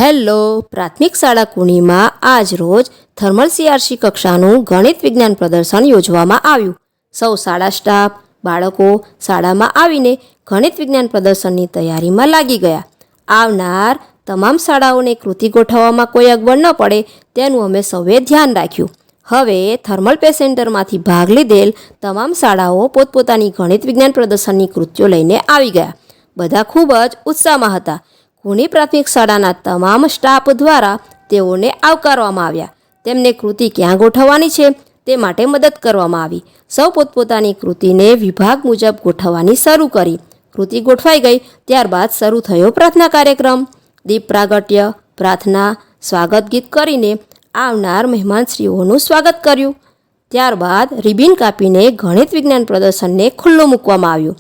Hello પ્રાથમિક શાળા કુણીમાં આજ રોજ થર્મલ સીઆરસી કક્ષાનું ગણિત વિજ્ઞાન પ્રદર્શન યોજવામાં આવ્યું. સૌ શાળા સ્ટાફ બાળકો શાળામાં આવીને ગણિત વિજ્ઞાન પ્રદર્શનની તૈયારીમાં લાગી ગયા. આવનાર તમામ શાળાઓને કૃતિ ગોઠવવામાં કોઈ અગવડ ન પડે તેનું અમે સૌએ ધ્યાન રાખ્યું. હવે થર્મલ પે સેન્ટરમાંથી ભાગ લીધેલ તમામ શાળાઓ પોતપોતાની ગણિત વિજ્ઞાન પ્રદર્શનની કૃતિઓ લઈને આવી ગયા. બધા ખૂબ જ ઉત્સાહમાં હતા. કુણી પ્રાથમિક શાળાના તમામ સ્ટાફ દ્વારા તેઓને આવકારવામાં આવ્યા. તેમને કૃતિ ક્યાં ગોઠવવાની છે તે માટે મદદ કરવામાં આવી. સૌ પોતપોતાની કૃતિને વિભાગ મુજબ ગોઠવવાની શરૂ કરી. કૃતિ ગોઠવાઈ ગઈ ત્યારબાદ શરૂ થયો પ્રાર્થના કાર્યક્રમ. દીપ પ્રાગટ્ય, પ્રાર્થના, સ્વાગત ગીત કરીને આવનાર મહેમાનશ્રીઓનું સ્વાગત કર્યું. ત્યારબાદ રિબિન કાપીને ગણિત વિજ્ઞાન પ્રદર્શનને ખુલ્લું મૂકવામાં આવ્યું.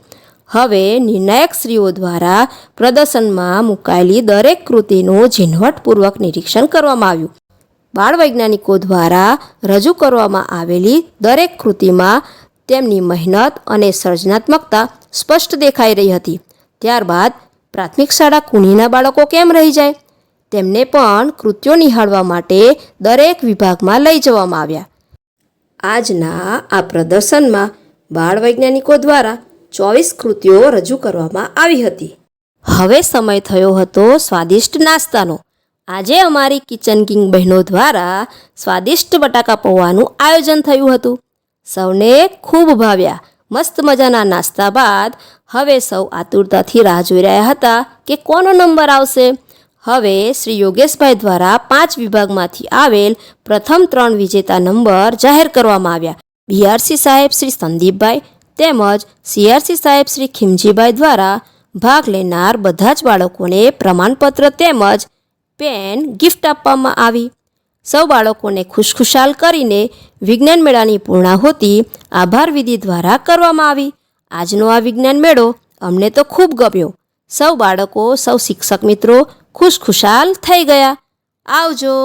હવે નિર્ણાયકશ્રીઓ દ્વારા પ્રદર્શનમાં મુકાયેલી દરેક કૃતિનું ઝીણવટપૂર્વક નિરીક્ષણ કરવામાં આવ્યું. બાળ વૈજ્ઞાનિકો દ્વારા રજૂ કરવામાં આવેલી દરેક કૃતિમાં તેમની મહેનત અને સર્જનાત્મકતા સ્પષ્ટ દેખાઈ રહી હતી. ત્યારબાદ પ્રાથમિક શાળા કુણીના બાળકો કેમ રહી જાય, તેમને પણ કૃતિઓ નિહાળવા માટે દરેક વિભાગમાં લઈ જવામાં આવ્યા. આજના આ પ્રદર્શનમાં બાળ વૈજ્ઞાનિકો દ્વારા 24 કૃતિઓ રજૂ કરવામાં આવી હતી. હવે સમય થયો હતો સ્વાદિષ્ટ નાસ્તાનો. આજે અમારી કિચન કિંગ બહેનો દ્વારા સ્વાદિષ્ટ બટાકા પૌવાનું આયોજન થયું હતું. સૌને ખૂબ ભાવ્યા. મસ્ત મજાના નાસ્તા બાદ હવે સૌ આતુરતાથી રાહ જોઈ રહ્યા હતા કે કોનો નંબર આવશે. હવે શ્રી યોગેશભાઈ દ્વારા 5 વિભાગમાંથી આવેલ પ્રથમ 3 વિજેતા નંબર જાહેર કરવામાં આવ્યા. બીઆરસી સાહેબ શ્રી સંદીપભાઈ તેમજ સીઆરસી સાહેબ શ્રી ખીમજીભાઈ દ્વારા ભાગ લેનાર બધા જ બાળકોને પ્રમાણપત્ર તેમજ પેન ગિફ્ટ આપવામાં આવી. સૌ બાળકોને ખુશખુશાલ કરીને વિજ્ઞાન મેળાની પૂર્ણાહુતિ આભાર વિધિ દ્વારા કરવામાં આવી. આજનો આ વિજ્ઞાન મેળો અમને તો ખૂબ ગમ્યો. સૌ બાળકો સૌ શિક્ષક મિત્રો ખુશખુશાલ થઈ ગયા. આવજો.